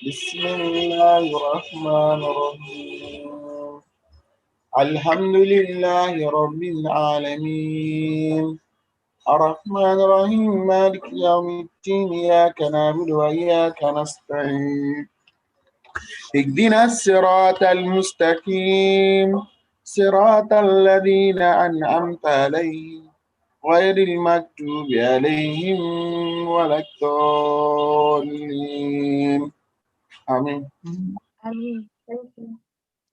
بسم الله الرحمن الرحيم الحمد لله رب العالمين الرحمن الرحيم مالك يوم الدين إياك نعبد وإياك نستعين اهدنا الصراط المستقيم صراط الذين أنعمت عليهم غير المكتوب عليهم ولا الضالين آمين. Thank you.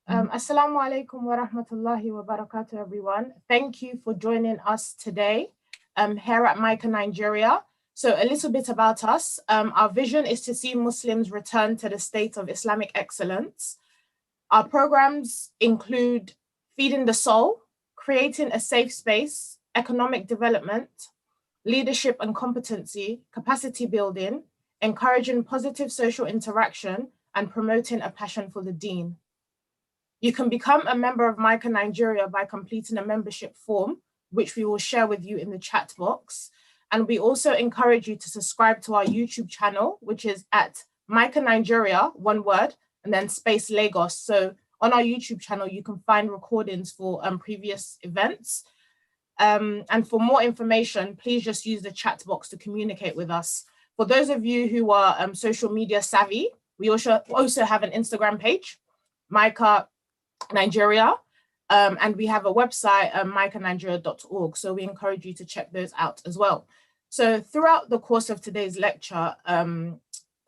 Assalamu alaikum wa rahmatullahi wa barakatuh, everyone. Thank you for joining us today here at Micah, Nigeria. So a little bit about us. Our vision is to see Muslims return to the state of Islamic excellence. Our programs include feeding the soul, creating a safe space, economic development, leadership and competency, capacity building, encouraging positive social interaction, and promoting a passion for the deen. You can become a member of Micah Nigeria by completing a membership form, which we will share with you in the chat box. And we also encourage you to subscribe to our YouTube channel, which is at Micah Nigeria, one word, and then space Lagos. So on our YouTube channel, you can find recordings for previous events. And for more information, please just use the chat box to communicate with us. For those of you who are social media savvy, we also have an Instagram page, Micah Nigeria, and we have a website, micahnigeria.org. So we encourage you to check those out as well. So throughout the course of today's lecture,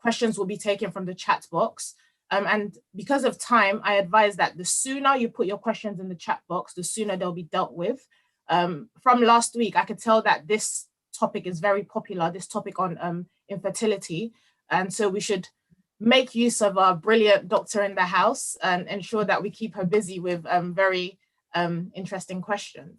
questions will be taken from the chat box. And because of time, I advise that the sooner you put your questions in the chat box, the sooner they'll be dealt with. From last week, I could tell that this topic is very popular, this topic on infertility. And so we should make use of our brilliant doctor in the house and ensure that we keep her busy with very interesting questions.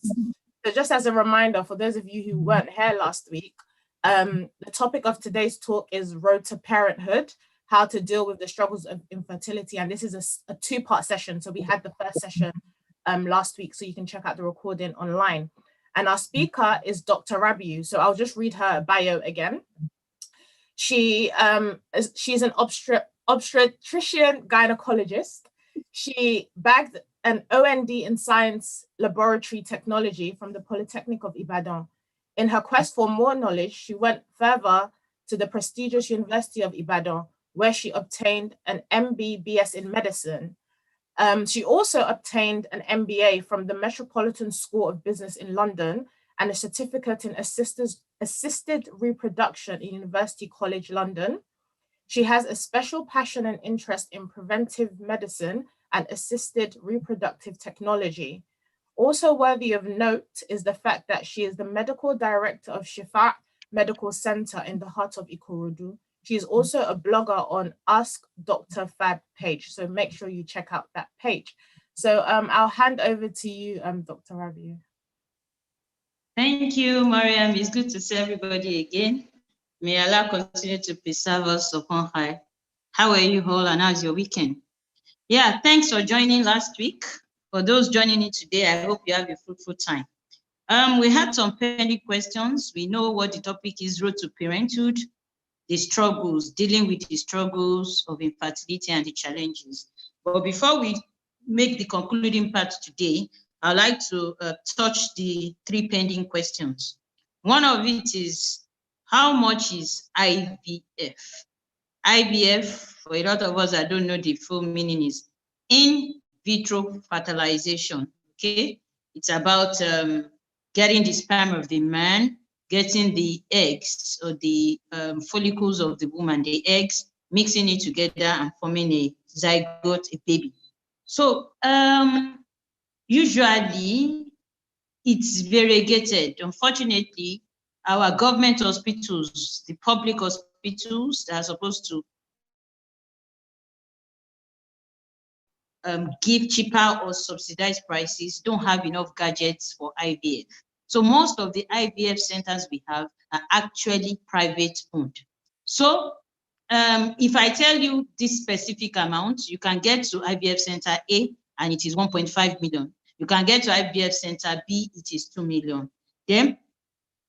So just as a reminder, for those of you who weren't here last week, the topic of today's talk is Road to Parenthood, how to deal with the struggles of infertility. And this is a two-part session. So we had the first session last week, so you can check out the recording online. And our speaker is Dr. Rabiu. So I'll just read her bio again. She's an obstetrician gynecologist. She bagged an OND in science laboratory technology from the Polytechnic of Ibadan. In her quest for more knowledge, she went further to the prestigious University of Ibadan, where she obtained an MBBS in medicine. She also obtained an MBA from the Metropolitan School of Business in London and a certificate in assisted reproduction in University College London. She has a special passion and interest in preventive medicine and assisted reproductive technology. Also worthy of note is the fact that she is the medical director of Shifa Medical Center in the heart of Ikorodu. She is also a blogger on Ask Dr. Fab page, so make sure you check out that page. So I'll hand over to you, Dr. Rabiu. Thank you, Mariam. It's good to see everybody again. May Allah continue to preserve us upon high. How are you all and how's your weekend? Yeah, thanks for joining last week. For those joining in today, I hope you have a fruitful time. We had some pending questions. We know what the topic is, Road to Parenthood, the struggles, dealing with the struggles of infertility and the challenges. But before we make the concluding part today, I'd like to touch the three pending questions. One of it is, how much is IVF? IVF, for a lot of us that don't know the full meaning, is in vitro fertilization, okay? It's about getting the sperm of the man, getting the eggs or the follicles of the woman, the eggs, mixing it together and forming a zygote, a baby. So usually it's variegated. Unfortunately, our government hospitals, the public hospitals that are supposed to give cheaper or subsidized prices don't have enough gadgets for IVF. So most of the IVF centers we have are actually private owned. So if I tell you this specific amount, you can get to IVF center A and it is 1.5 million. You can get to IVF center B, it is 2 million. Then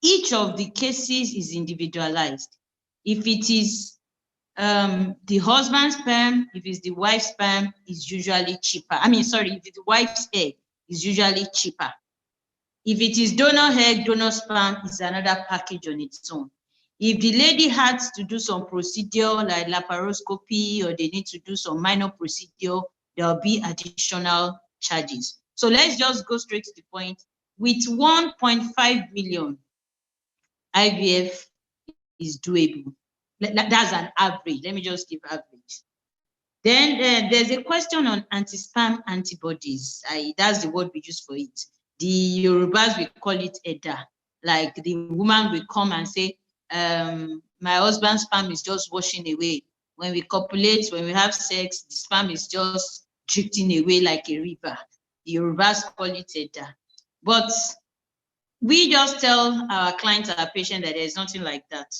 each of the cases is individualized. If it is the husband's sperm, if it's the wife's sperm, is usually cheaper. I mean, sorry, if it's the wife's egg, is usually cheaper. If it is donor egg, donor sperm, is another package on its own. If the lady has to do some procedure like laparoscopy, or they need to do some minor procedure, there will be additional charges. So let's just go straight to the point. With 1.5 million, IVF is doable. That's an average. Let me just give average. Then there's a question on anti-sperm antibodies. That's the word we use for it. The Yorubas will call it EDA. Like the woman will come and say, my husband's sperm is just washing away. When we copulate, when we have sex, the sperm is just drifting away like a river. The Yorubas call it EDA. But we just tell our clients, our patients, that there's nothing like that.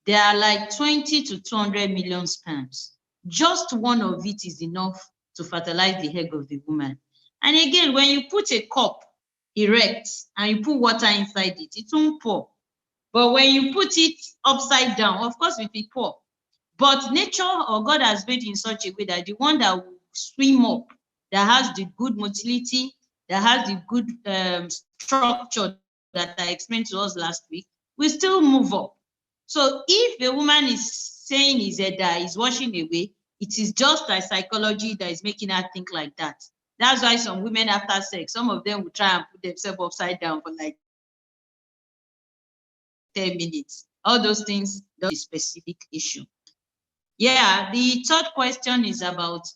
There are like 20 to 200 million sperms. Just one of it is enough to fertilize the egg of the woman. And again, when you put a cup erect and you put water inside it, it won't pour. But when you put it upside down, of course, it will pour. But nature or God has made in such a way that the one that will swim up, that has the good motility, that has the good structure that I explained to us last week, will still move up. So if the woman is saying is washing away, it is just a psychology that is making her think like that. That's why some women after sex, some of them will try and put themselves upside down for like 10 minutes. All those things, that's a specific issue. Yeah, the third question is about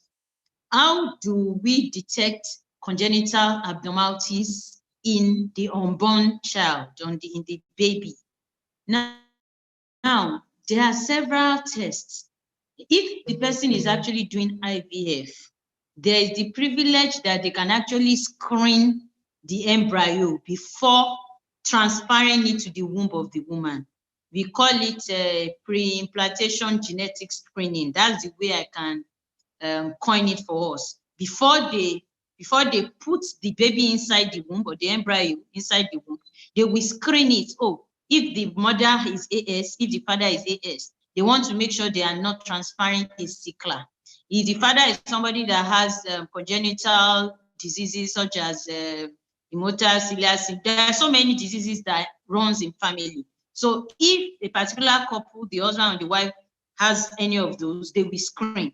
how do we detect congenital abnormalities in the unborn child, in the baby? Now, there are several tests. If the person is actually doing IVF, there is the privilege that they can actually screen the embryo before transferring it to the womb of the woman. We call it pre-implantation genetic screening. That's the way I can coin it for us. Before they put the baby inside the womb, or the embryo inside the womb, they will screen it. Oh, if the mother is AS, if the father is AS, they want to make sure they are not transferring a sickler. If the father is somebody that has congenital diseases such as immotile celiac, there are so many diseases that runs in family. So if a particular couple, the husband or the wife, has any of those, they will screen.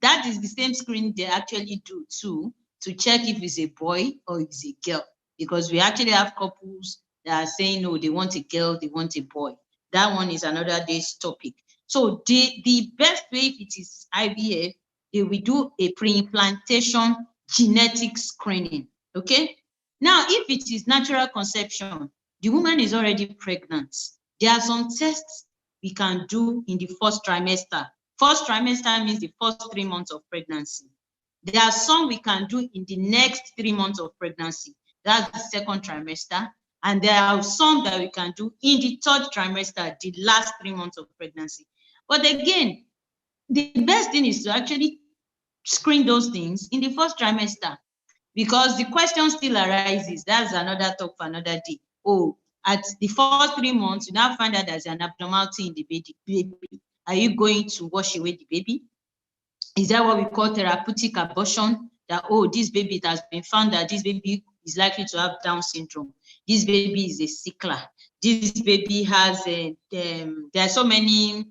That is the same screen they actually do too, to check if it's a boy or if it's a girl. Because we actually have couples that are saying, no, they want a girl, they want a boy. That one is another day's topic. So the best way, if it is IVF, they will do a pre-implantation genetic screening, okay? Now, if it is natural conception, the woman is already pregnant. There are some tests we can do in the first trimester. First trimester means the first 3 months of pregnancy. There are some we can do in the next 3 months of pregnancy. That's the second trimester. And there are some that we can do in the third trimester, the last 3 months of pregnancy. But again, the best thing is to actually screen those things in the first trimester, because the question still arises. That's another talk for another day. Oh, at the first 3 months, you now find out there's an abnormality in the baby. Are you going to wash away the baby? Is that what we call therapeutic abortion? That, oh, this baby, it has been found that this baby is likely to have Down syndrome. This baby is a sickler. This baby has there are so many,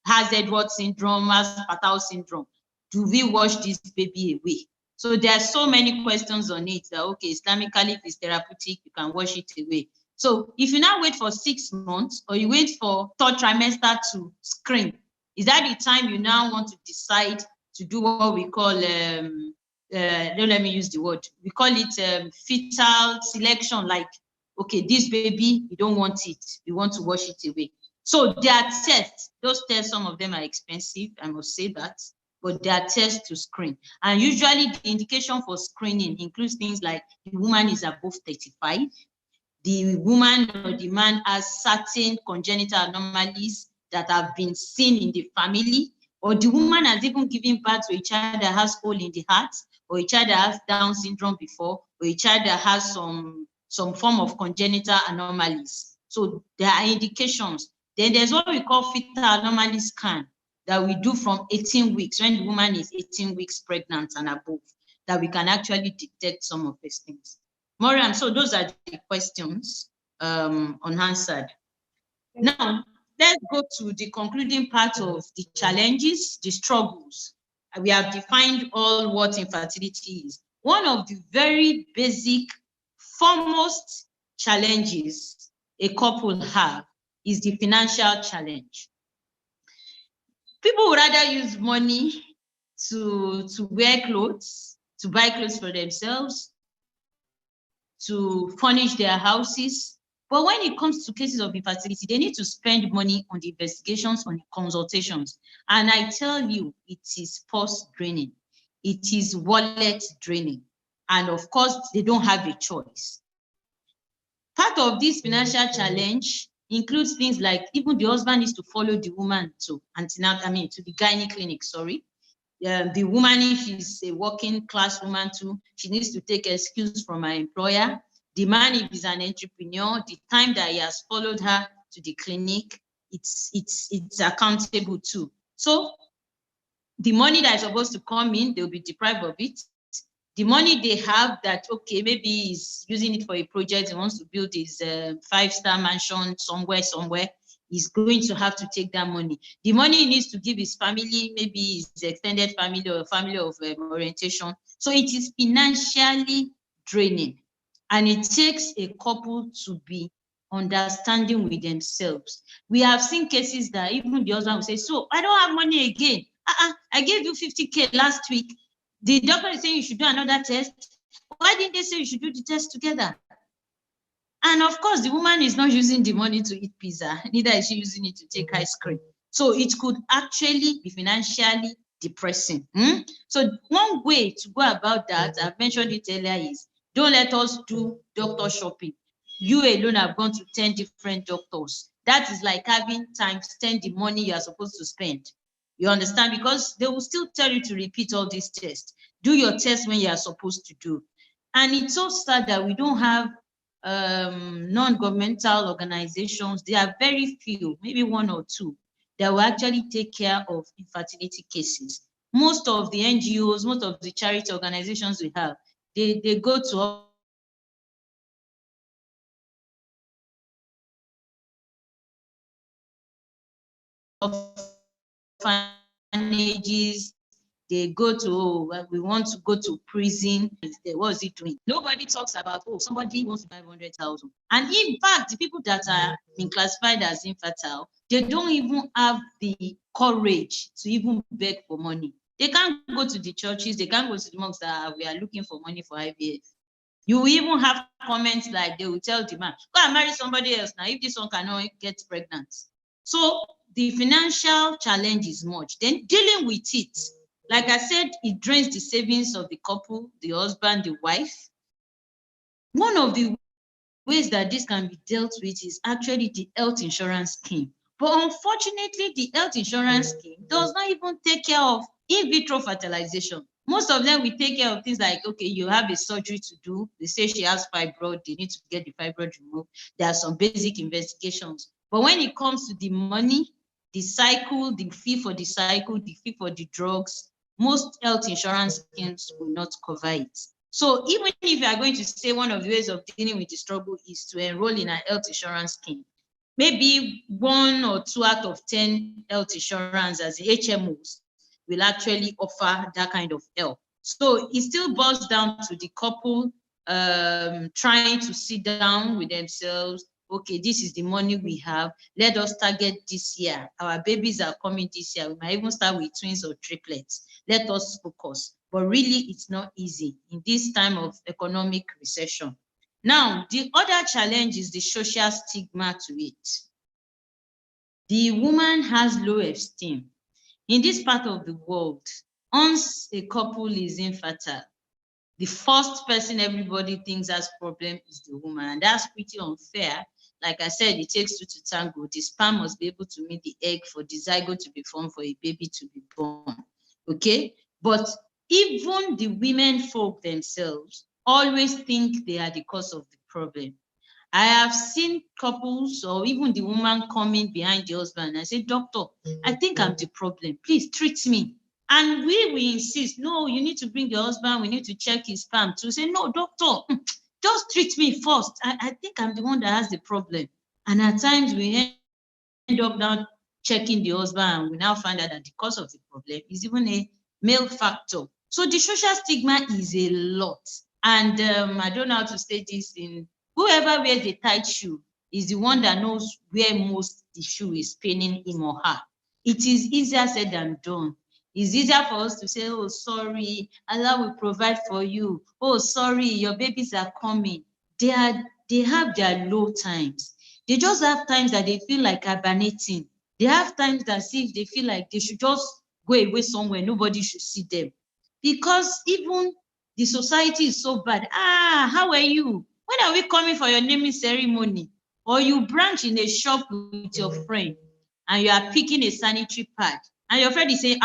has Edward syndrome, has Patau syndrome. Do we wash this baby away? So there are so many questions on it that, okay, Islamically, if it's therapeutic, you can wash it away. So if you now wait for 6 months, or you wait for third trimester to screen, is that the time you now want to decide to do what we call, don't let me use the word, we call it fetal selection, like, okay, this baby, we don't want it, we want to wash it away. So there are tests. Those tests, some of them are expensive, I must say that, but there are tests to screen. And usually the indication for screening includes things like the woman is above 35, the woman or the man has certain congenital anomalies that have been seen in the family, or the woman has even given birth to a child that has hole in the heart, or a child that has Down syndrome before, or a child that has some form of congenital anomalies. So there are indications. Then there's what we call fetal anomaly scan that we do from 18 weeks, when the woman is 18 weeks pregnant and above, that we can actually detect some of these things. Mariam, so those are the questions unanswered. Now, let's go to the concluding part of the challenges, the struggles. We have defined all what infertility is. One of the very basic, foremost challenges a couple have is the financial challenge. People would rather use money to wear clothes, to buy clothes for themselves, to furnish their houses. But when it comes to cases of infertility, they need to spend money on the investigations, on the consultations. And I tell you, it is purse draining. It is wallet draining. And of course, they don't have a choice. Part of this financial challenge includes things like even the husband needs to follow the woman to antenatal, to the gynae clinic, sorry. The woman, if she's a working class woman too, she needs to take excuse from her employer. The man, if he's an entrepreneur, the time that he has followed her to the clinic, it's accountable too. So the money that is supposed to come in, they'll be deprived of it. The money they have that, okay, maybe he's using it for a project, he wants to build his 5-star mansion somewhere, he's going to have to take that money. The money he needs to give his family, maybe his extended family or family of orientation. So it is financially draining. And it takes a couple to be understanding with themselves. We have seen cases that even the husband will say, so I don't have money again. I gave you 50K last week. The doctor is saying you should do another test. Why didn't they say you should do the test together? And of course, the woman is not using the money to eat pizza, neither is she using it to take ice cream. So it could actually be financially depressing. So one way to go about that, I've mentioned it earlier, is don't let us do doctor shopping. You alone have gone to 10 different doctors. That is like having times 10 the money you are supposed to spend. You understand? Because they will still tell you to repeat all these tests. Do your test when you are supposed to do. And it's so sad that we don't have non-governmental organizations. There are very few, maybe one or two, that will actually take care of infertility cases. Most of the NGOs, most of the charity organizations we have, they go to orphanages, they go to, we want to go to prison. What is it doing? Nobody talks about, somebody wants 500,000. And in fact, the people that are being classified as infertile, they don't even have the courage to even beg for money. They can't go to the churches, they can't go to the monks that we are looking for money for IVF. You even have comments like they will tell the man, go and marry somebody else now if this one cannot get pregnant. So the financial challenge is much. Then dealing with it, like I said, it drains the savings of the couple, the husband, the wife. One of the ways that this can be dealt with is actually the health insurance scheme. But unfortunately, the health insurance scheme does not even take care of in vitro fertilization. Most of them will take care of things like, okay, you have a surgery to do. They say she has fibroid, they need to get the fibroid removed. There are some basic investigations. But when it comes to the money, the cycle, the fee for the cycle, the fee for the drugs, most health insurance schemes will not cover it. So even if you are going to say one of the ways of dealing with the struggle is to enroll in a health insurance scheme, maybe 1 or 2 out of 10 health insurance as the HMOs will actually offer that kind of help. So it still boils down to the couple trying to sit down with themselves. Okay, this is the money we have. Let us target this year. Our babies are coming this year. We might even start with twins or triplets. Let us focus. But really, it's not easy in this time of economic recession. Now, the other challenge is the social stigma to it. The woman has low esteem. In this part of the world, once a couple is infertile, the first person everybody thinks has problem is the woman, and that's pretty unfair. Like I said, it takes two to tango. The sperm must be able to meet the egg for the zygote to be formed for a baby to be born. Okay, but even the women folk themselves always think they are the cause of the problem. I have seen couples or even the woman coming behind the husband and say, doctor, I think I'm the problem. Please treat me. And we insist, no, you need to bring your husband. We need to check his sperm to say, no, doctor, just treat me first. I think I'm the one that has the problem. And at times we end up now checking the husband, and we now find out that the cause of the problem is even a male factor. So the social stigma is a lot. And I don't know how to say this in whoever wears a tight shoe is the one that knows where most the shoe is paining him or her. It is easier said than done. It's easier for us to say, oh, sorry, Allah will provide for you. Oh, sorry, your babies are coming. They have their low times. They just have times that they feel like hibernating. They have times that see they feel like they should just go away somewhere, nobody should see them. Because even the society is so bad. How are you? When are we coming for your naming ceremony? Or you branch in a shop with your friend and you are picking a sanitary pad and your friend is saying,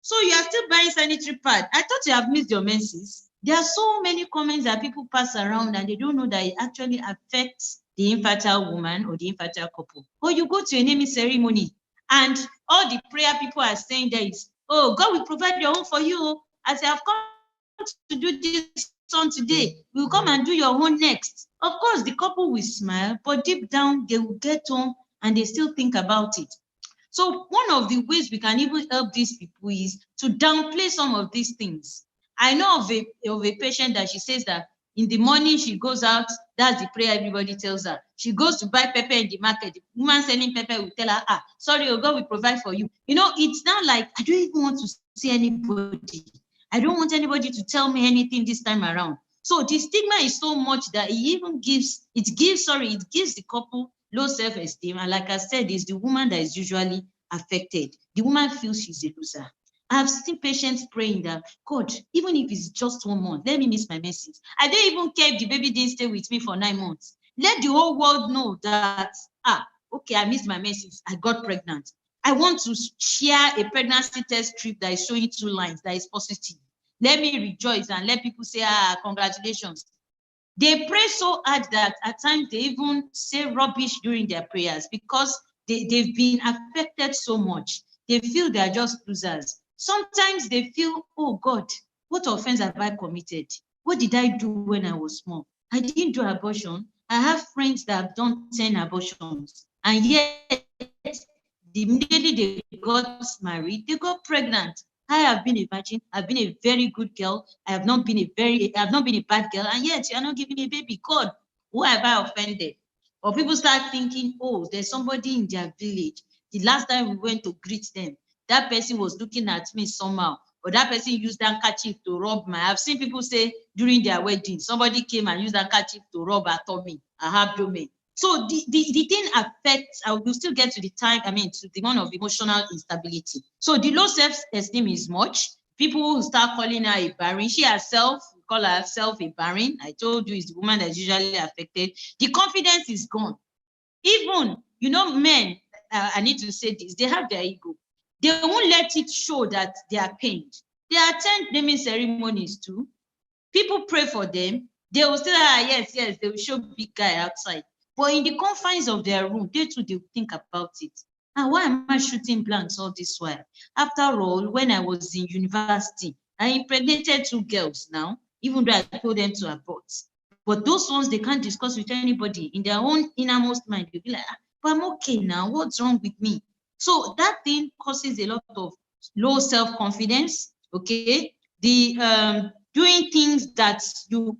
so you are still buying sanitary pad? I thought you have missed your menses. There are so many comments that people pass around and they don't know that it actually affects the infertile woman or the infertile couple. Or you go to a naming ceremony and all the prayer people are saying there is, oh, God will provide your own for you. As I have come to do this on today, we'll come and do your own next. Of course, the couple will smile, but deep down, they will get home and they still think about it. So one of the ways we can even help these people is to downplay some of these things. I know of a patient that she says that in the morning she goes out, that's the prayer everybody tells her. She goes to buy pepper in the market. The woman selling pepper will tell her, sorry, oh God will provide for you. You know, it's not like, I don't even want to see anybody. I don't want anybody to tell me anything this time around. So the stigma is so much that it gives the couple low self-esteem. And like I said, it's the woman that is usually affected. The woman feels she's a loser. I've seen patients praying that, God, even if it's just 1 month, let me miss my menses. I don't even care if the baby didn't stay with me for 9 months. Let the whole world know that, okay, I missed my menses. I got pregnant. I want to share a pregnancy test strip that is showing 2 lines that is positive. Let me rejoice and let people say, congratulations. They pray so hard that at times they even say rubbish during their prayers because they've been affected so much. They feel they are just losers. Sometimes they feel, oh God, what offense have I committed? What did I do when I was small? I didn't do abortion. I have friends that have done 10 abortions. And yet, immediately they got married, they got pregnant. I have been a virgin. I've been a very good girl. I have not been a bad girl, and yet you are not giving me a baby. God, who have I offended? Or people start thinking, oh, there's somebody in their village. The last time we went to greet them, that person was looking at me somehow, or that person used handkerchief to rub my. I've seen people say during their wedding, somebody came and used handkerchief to rub her tummy, her abdomen. So the thing affects, I will still get to the time, to the one of emotional instability. So the low self-esteem is much. People will start calling her a barren. She herself, call herself a barren. I told you, it's the woman that's usually affected. The confidence is gone. Even, men, I need to say this, they have their ego. They won't let it show that they are pained. They attend naming ceremonies too. People pray for them. They will say, yes, they will show big guy outside. But in the confines of their room, they too, they think about it. And why am I shooting blanks all this while? After all, when I was in university, I impregnated 2 girls now, even though I told them to abort. But those ones, they can't discuss with anybody. In their own innermost mind, they'll be like, but I'm okay now. What's wrong with me? So that thing causes a lot of low self-confidence, okay? The doing things that the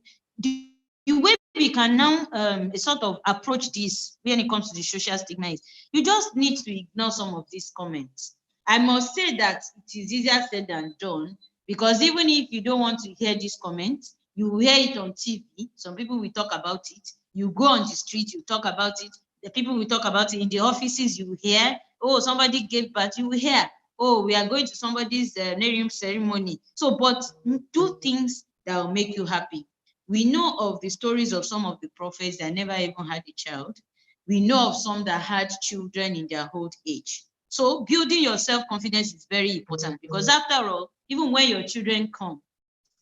way we can now sort of approach this when it comes to the social stigma is you just need to ignore some of these comments. I must say that it is easier said than done, because even if you don't want to hear these comments, you will hear it on TV. Some people will talk about it. You go on the street, you talk about it. The people will talk about it in the offices. You hear, oh, somebody gave birth. You will hear, oh, we are going to somebody's naming ceremony. So, but do things that will make you happy. We know of the stories of some of the prophets that never even had a child. We know of some that had children in their old age. So building your self-confidence is very important, because after all, even when your children come,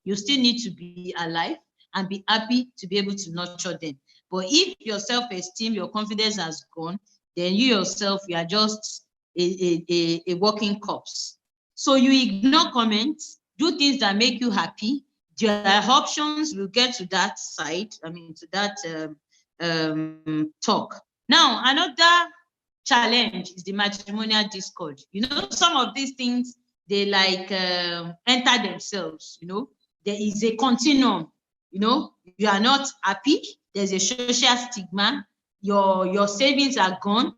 you still need to be alive and be happy to be able to nurture them. But if your self-esteem, your confidence has gone, then you yourself, you are just a walking corpse. So you ignore comments, do things that make you happy. There are options. We'll get to that side. I mean, to that talk. Now, another challenge is the matrimonial discord. You know, some of these things, they like enter themselves. You know, there is a continuum. You know, you are not happy. There's a social stigma. Your savings are gone.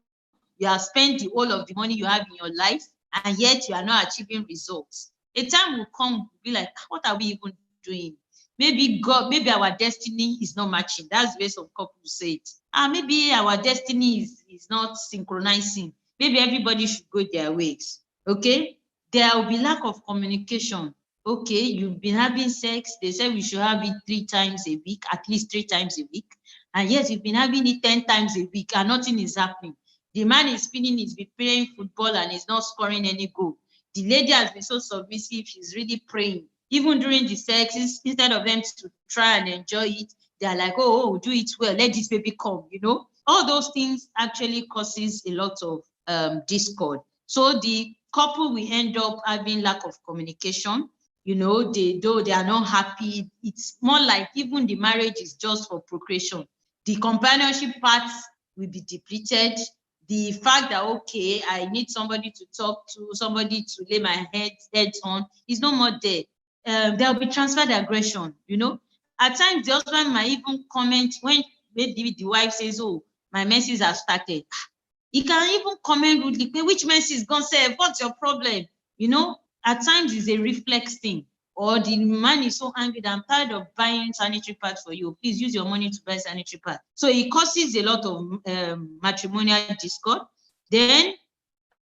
You have spent the whole of the money you have in your life, and yet you are not achieving results. A time will come, be like, what are we even doing? Maybe God, maybe our destiny is not matching. That's the way some couples say it. Maybe our destiny is not synchronizing. Maybe everybody should go their ways. Okay, there will be lack of communication. Okay, you've been having sex. They say we should have it 3 times a week, at least 3 times a week. And yes, you've been having it 10 times a week and nothing is happening. The man is feeling he's been playing football and is not scoring any goal. The lady has been so submissive, she's really praying. Even during the sex, instead of them to try and enjoy it, they're like, oh, do it well, let this baby come, you know. All those things actually causes a lot of discord. So the couple will end up having lack of communication. You know, though they are not happy, it's more like even the marriage is just for procreation. The companionship parts will be depleted. The fact that, okay, I need somebody to talk to, somebody to lay my head on, is no more there. There will be transferred aggression, you know. At times, the husband might even comment when maybe the wife says, oh, my menses have started. He can even comment rudely, which menses gone, say, what's your problem? You know, at times it's a reflex thing. Or the man is so angry that I'm tired of buying sanitary pads for you. Please use your money to buy sanitary pads. So it causes a lot of matrimonial discord. Then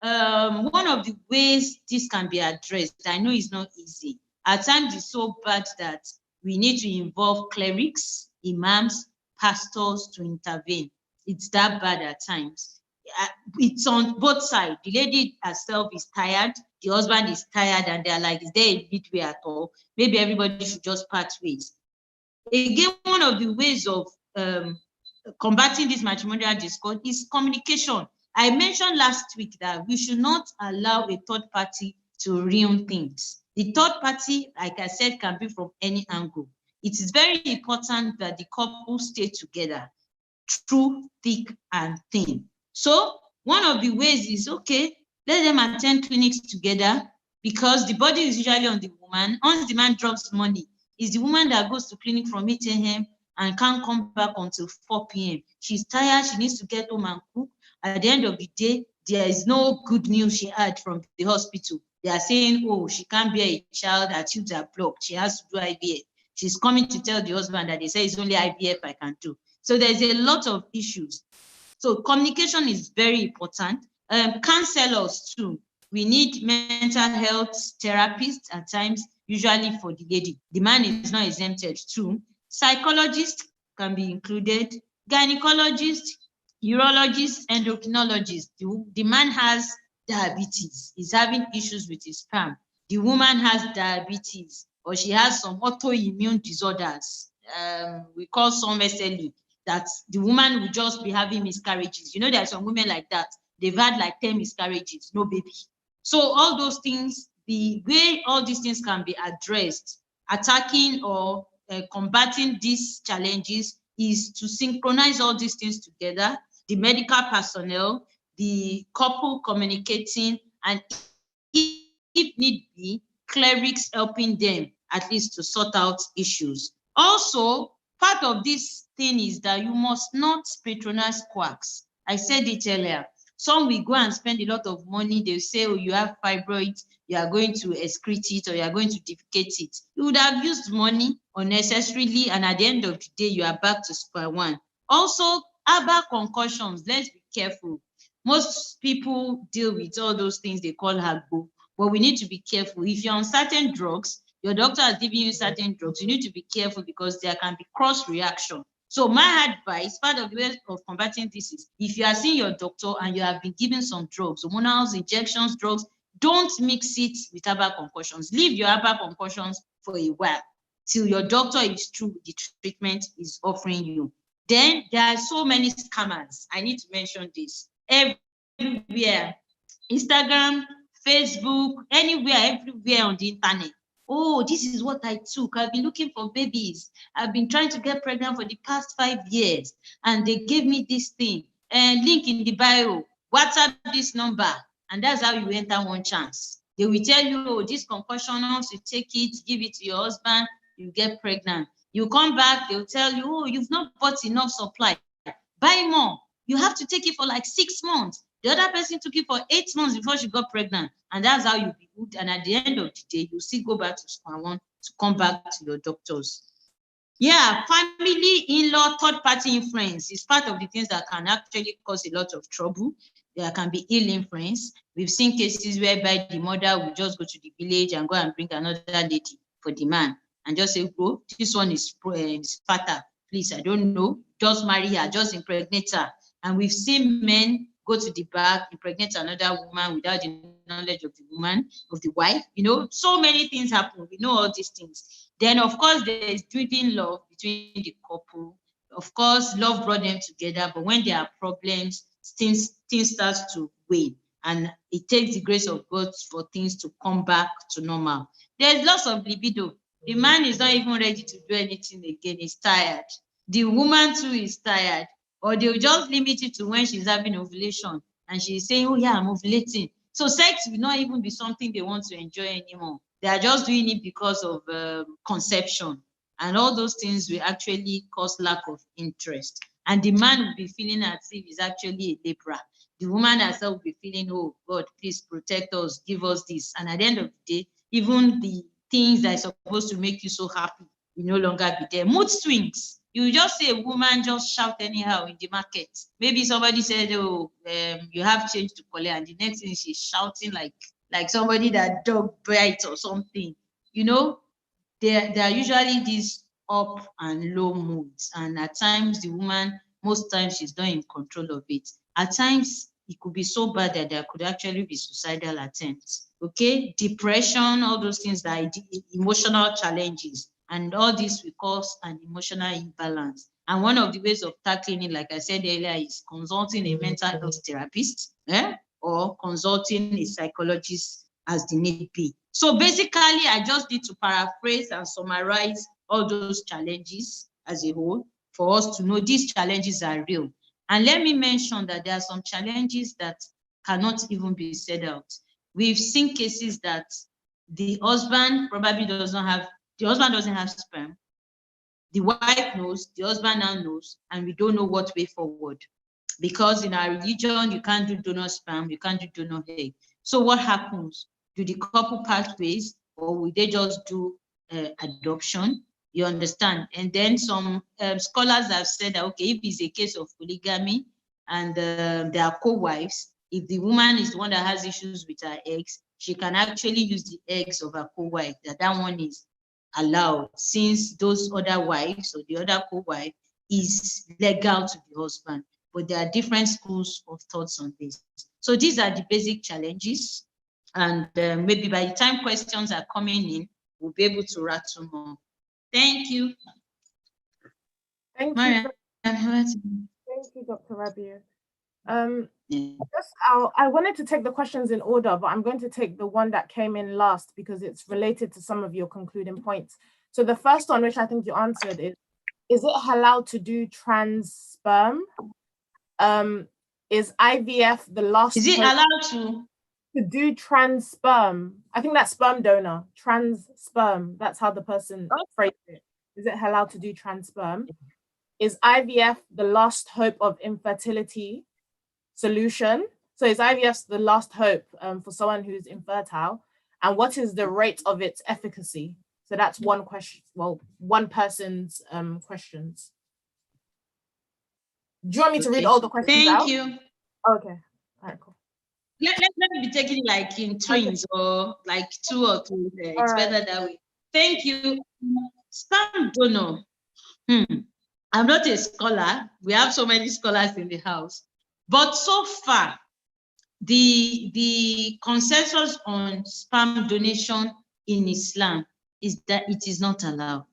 one of the ways this can be addressed, I know it's not easy. At times it's so bad that we need to involve clerics, imams, pastors to intervene. It's that bad at times. It's on both sides. The lady herself is tired, the husband is tired, and they're like, is there a midway at all? Maybe everybody should just part ways. Again, one of the ways of combating this matrimonial discord is communication. I mentioned last week that we should not allow a third party to ruin things. The third party, like I said, can be from any angle. It is very important that the couple stay together through thick and thin. So one of the ways is, okay, let them attend clinics together, because the body is usually on the woman. Once the man drops money, it's the woman that goes to clinic from 8 a.m. and can't come back until 4 p.m. She's tired, she needs to get home and cook. At the end of the day, there is no good news she had from the hospital. They are saying, oh, she can't bear a child, her tubes are blocked, she has to do IVF. She's coming to tell the husband that they say it's only IVF I can do. So there's a lot of issues. So communication is very important. Counselors too. We need mental health therapists at times, usually for the lady. The man is not exempted too. Psychologists can be included. Gynecologists, urologists, endocrinologists. The man has diabetes. He's having issues with his sperm. The woman has diabetes, or she has some autoimmune disorders. We call some SLE. That the woman will just be having miscarriages. You know, there are some women like that. They've had like 10 miscarriages, no baby. So all those things, the way all these things can be addressed, attacking or combating these challenges, is to synchronize all these things together. The medical personnel, the couple communicating, and if need be, clerics helping them at least to sort out issues. Also, part of this thing is that you must not patronize quacks. I said it earlier. Some will go and spend a lot of money. They'll say, oh, you have fibroids, you are going to excrete it, or you are going to defecate it. You would have used money unnecessarily, and at the end of the day, you are back to square one. Also, herbal concussions, let's be careful. Most people deal with all those things they call herbal, but we need to be careful. If you're on certain drugs, your doctor has given you certain drugs, you need to be careful, because there can be cross reaction. So my advice, part of the way of combating this is, if you are seeing your doctor and you have been given some drugs, hormonals, injections, drugs, don't mix it with herbal concussions. Leave your herbal concussions for a while till your doctor is through the treatment is offering you. Then there are so many scammers. I need to mention this. Everywhere, Instagram, Facebook, anywhere, everywhere on the internet. Oh, this is what I took. I've been looking for babies. I've been trying to get pregnant for the past 5 years, and they gave me this thing. And link in the bio, WhatsApp this number, and that's how you enter one chance. They will tell you, oh, this concussion, once you take it, give it to your husband, you get pregnant. You come back, they'll tell you, oh, you've not bought enough supply. Buy more. You have to take it for like 6 months. The other person took it for 8 months before she got pregnant. And that's how you be good. And at the end of the day, you still go back to square one to come back to your doctors. Yeah, family, in-law, third-party influence is part of the things that can actually cause a lot of trouble. There can be ill influence. We've seen cases whereby the mother will just go to the village and go and bring another lady for the man and just say, oh, this one is fertile. Please, I don't know. Just marry her, just impregnate her. And we've seen men go to the back, impregnate another woman without the knowledge of the woman, of the wife. You know, so many things happen. We know all these things. Then, of course, there is dwindling love between the couple. Of course, love brought them together, but when there are problems, things start to wane. And it takes the grace of God for things to come back to normal. There's lots of libido. The man is not even ready to do anything again. He's tired. The woman too is tired. Or they'll just limit it to when she's having ovulation and she's saying, oh yeah, I'm ovulating. So sex will not even be something they want to enjoy anymore. They are just doing it because of conception. And all those things will actually cause lack of interest. And the man will be feeling as if he's actually a laborer. The woman herself will be feeling, oh God, please protect us, give us this. And at the end of the day, even the things that are supposed to make you so happy will no longer be there. Mood swings. You just see a woman just shout anyhow in the market. Maybe somebody said, oh, you have change to collect, and the next thing she's shouting like somebody that dog bites or something. You know, there are usually these up and low moods. And at times the woman, most times she's not in control of it. At times it could be so bad that there could actually be suicidal attempts. Okay, depression, all those things that are emotional challenges. And all this will cause an emotional imbalance. And one of the ways of tackling it, like I said earlier, is consulting a mental health therapist or consulting a psychologist as the need be. So basically, I just need to paraphrase and summarize all those challenges as a whole for us to know these challenges are real. And let me mention that there are some challenges that cannot even be said out. We've seen cases that the husband probably doesn't have sperm. The wife knows, the husband now knows, and we don't know what way forward. Because in our religion, you can't do donor sperm, you can't do donor egg. So what happens? Do the couple part ways, or will they just do adoption? You understand? And then some scholars have said that, okay, if it's a case of polygamy and there are co-wives, if the woman is the one that has issues with her eggs, she can actually use the eggs of her co-wife. That one is allowed, since those other wives or the other co-wife is legal to the husband. But there are different schools of thoughts on this. So these are the basic challenges. And maybe by the time questions are coming in, we'll be able to rattle more. Thank you. Thank Maria. Thank you, Dr. Rabiu. I wanted to take the questions in order, but I'm going to take the one that came in last because it's related to some of your concluding points. So the first one, which I think you answered, is it halal to do trans sperm? Is IVF the last? Is it allowed to do trans sperm? I think that's sperm donor, trans sperm. That's how the person phrased it. Is it halal to do trans sperm? Is IVF the last hope of infertility solution? So is IVF the last hope for someone who's infertile? And what is the rate of its efficacy? So that's one question, well, one person's questions. Do you want me to read all the questions out? Thank you. Okay, all right, cool. Let me be taking like in twins or like 2 or 3. It's better that way. Thank you. Sperm donor. I'm not a scholar. We have so many scholars in the house. But so far, the consensus on sperm donation in Islam is that it is not allowed.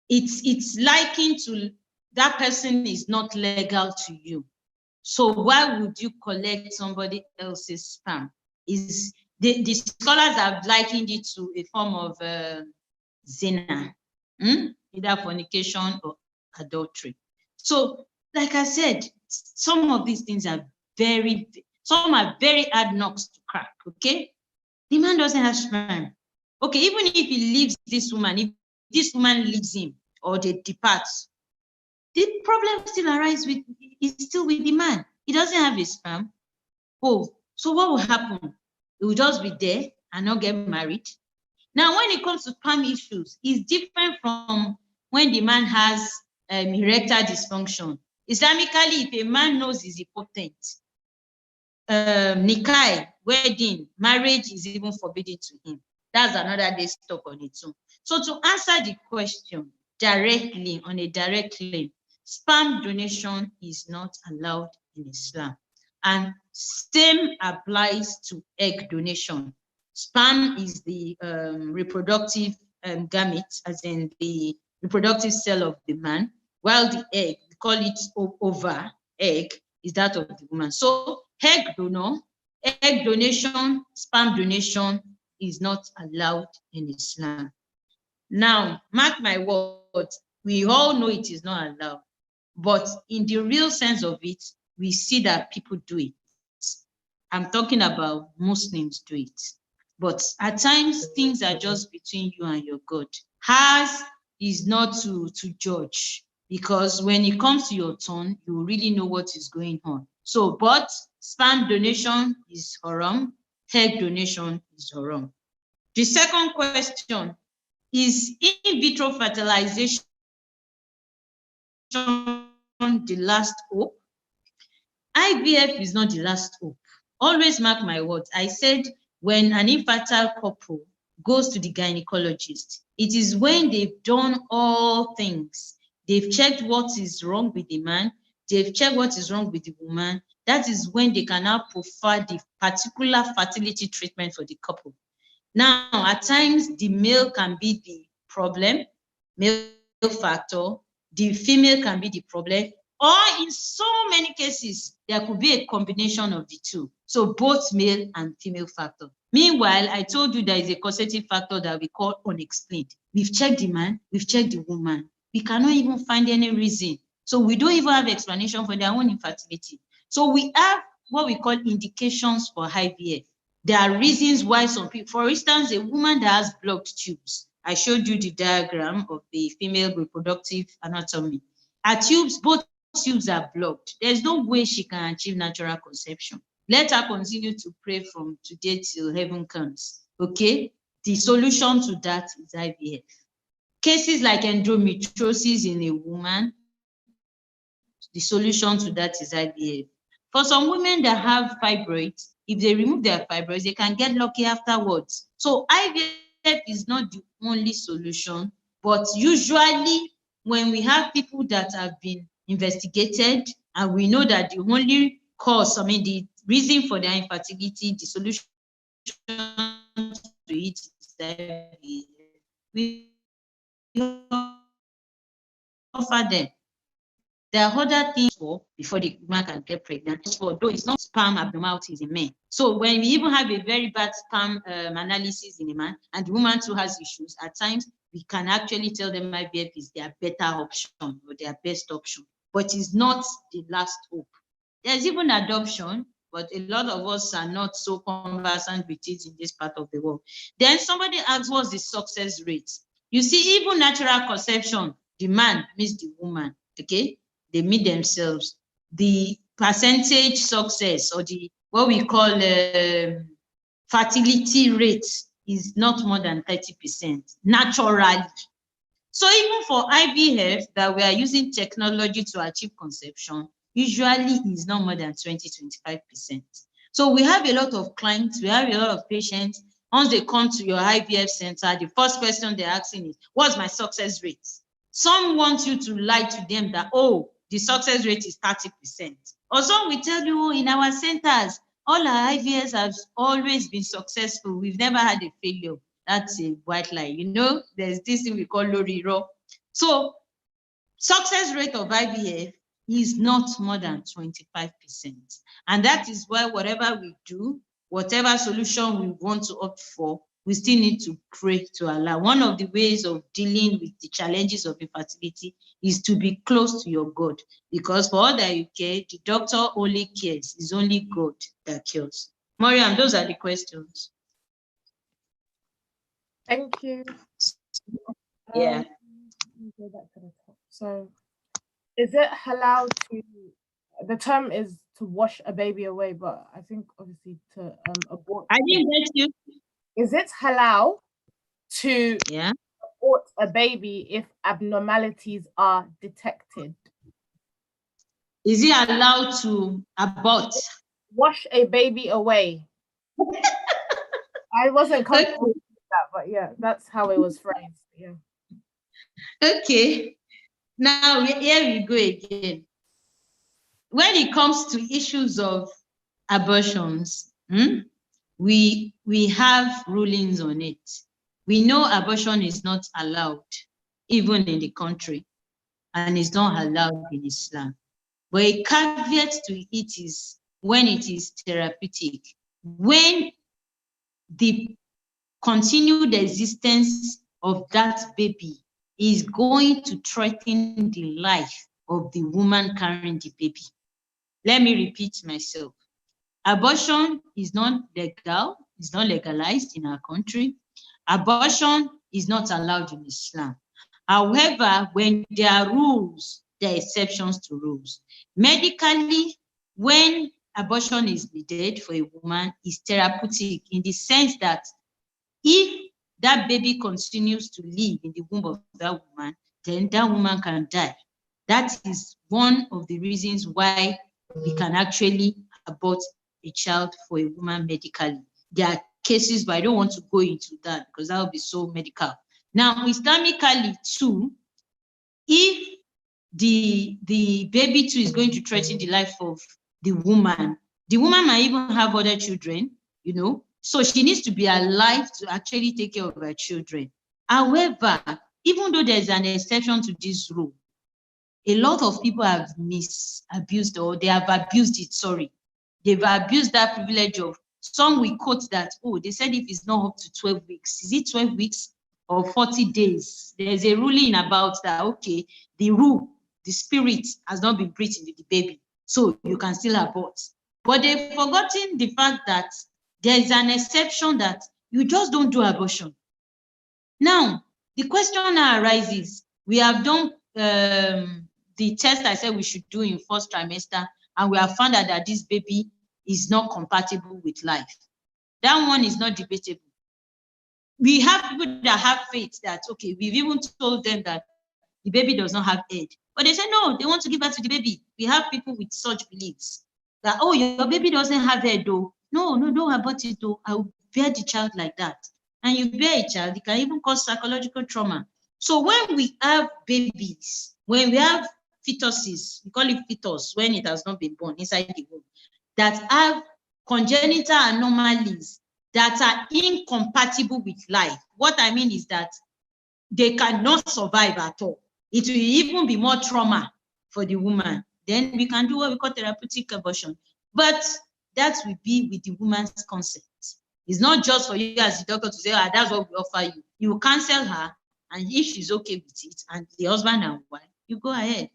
it's likened to that person is not legal to you. So why would you collect somebody else's sperm? Is the scholars have likened it to a form of zina, either fornication or adultery. So, like I said, some of these things are some are very hard knocks to crack. Okay, the man doesn't have sperm. Okay, even if he leaves this woman, if this woman leaves him or they depart, the problem still arises is still with the man. He doesn't have his sperm. Oh, so what will happen? He will just be there and not get married. Now, when it comes to sperm issues, it's different from when the man has erectile dysfunction. Islamically, if a man knows he's impotent, nikah, wedding, marriage is even forbidden to him. That's another day's talk on its own. So to answer the question directly, on a direct claim, sperm donation is not allowed in Islam. And same applies to egg donation. Sperm is the reproductive gamete, as in the reproductive cell of the man, while the egg, we call it ova, egg, is that of the woman. So egg donation, sperm donation is not allowed in Islam. Now, mark my words, we all know it is not allowed, but in the real sense of it, we see that people do it. I'm talking about Muslims do it. But at times, things are just between you and your God. Ours is not to judge, because when it comes to your turn, you really know what is going on. So, but sperm donation is haram, egg donation is haram. The second question is in vitro fertilization the last hope? IVF is not the last hope. Always mark my words. I said when an infertile couple goes to the gynecologist, it is when they've done all things. They've checked what is wrong with the man, they've checked what is wrong with the woman. That is when they can now provide the particular fertility treatment for the couple. Now, at times, the male can be the problem, male factor, the female can be the problem, or in so many cases, there could be a combination of the two. So both male and female factor. Meanwhile, I told you there is a causative factor that we call unexplained. We've checked the man, we've checked the woman. We cannot even find any reason. So we don't even have explanation for their own infertility. So we have what we call indications for IVF. There are reasons why some people, for instance, a woman that has blocked tubes. I showed you the diagram of the female reproductive anatomy. Her tubes, both tubes are blocked. There's no way she can achieve natural conception. Let her continue to pray from today till heaven comes. Okay? The solution to that is IVF. Cases like endometriosis in a woman, the solution to that is IVF. For some women that have fibroids, if they remove their fibroids, they can get lucky afterwards. So IVF is not the only solution, but usually when we have people that have been investigated and we know that the only cause, the reason for their infertility, the solution to it is IVF, we offer them. There are other things before the woman can get pregnant. Though it's not sperm abnormalities in men. So when we even have a very bad sperm analysis in a man and the woman too has issues, at times we can actually tell them IVF is their better option or their best option, but it's not the last hope. There's even adoption, but a lot of us are not so conversant with it in this part of the world. Then somebody asks, what's the success rate? You see, even natural conception, the man meets the woman, okay? They meet themselves. The percentage success, or the what we call fertility rate, is not more than 30% naturally. So even for IVF that we are using technology to achieve conception, usually is not more than 20-25%. So we have a lot of clients, we have a lot of patients. Once they come to your IVF center, the first question they're asking is, what's my success rate? Some want you to lie to them that, oh, the success rate is 30%. Or some will tell you, in our centers, all our IVFs have always been successful. We've never had a failure. That's a white lie. You know, there's this thing we call loriro. So success rate of IVF is not more than 25%. And that is why whatever we do, whatever solution we want to opt for, we still need to pray to Allah. One of the ways of dealing with the challenges of infertility is to be close to your God. Because for all that you care, the doctor only cares. It's only God that cures. Mariam, those are the questions. Thank you. Yeah. Let me go back to the top. So, is it halal to, the term is to wash a baby away, but I think obviously to abort. I didn't get you. Is it halal to Yeah. abort a baby if abnormalities are detected? Is he allowed to abort? Wash a baby away. I wasn't comfortable with that, but yeah, that's how it was phrased. Yeah. Okay. Now, here we go again. When it comes to issues of abortions, we have rulings on it. We know abortion is not allowed, even in the country, and it's not allowed in Islam. But a caveat to it is when it is therapeutic, when the continued existence of that baby is going to threaten the life of the woman carrying the baby. Let me repeat myself. Abortion is not legal, it's not legalized in our country. Abortion is not allowed in Islam. However, when there are rules, there are exceptions to rules. Medically, when abortion is needed for a woman, is therapeutic in the sense that if that baby continues to live in the womb of that woman, then that woman can die. That is one of the reasons why we can actually abort a child for a woman medically. There are cases, but I don't want to go into that because that would be so medical. Now, Islamically too, if the baby too is going to threaten the life of the woman might even have other children, you know, so she needs to be alive to actually take care of her children. However, even though there's an exception to this rule, a lot of people have misused, or they have abused it, sorry. They've abused that privilege of, some will quote that, oh, they said if it's not up to 12 weeks, is it 12 weeks or 40 days? There's a ruling about that, okay, the rule, the spirit has not been breathed into the baby, so you can still abort. But they've forgotten the fact that there's an exception that you just don't do abortion. Now, the question now arises, we have done the test I said we should do in first trimester, and we have found out that this baby is not compatible with life. That one is not debatable. We have people that have faith that, okay, we've even told them that the baby does not have head, but they say no, they want to give birth to the baby. We have people with such beliefs that, oh, your baby doesn't have head though. No, don't abort it though. I will bear the child like that. And you bear a child, it can even cause psychological trauma. So when we have babies, when we have fetuses, we call it fetus when it has not been born inside the womb, that have congenital anomalies that are incompatible with life. What I mean is that they cannot survive at all. It will even be more trauma for the woman. Then we can do what we call therapeutic abortion. But that will be with the woman's consent. It's not just for you as the doctor to say, ah, that's what we offer you. You will cancel her, and if she's okay with it, and the husband and wife, you go ahead.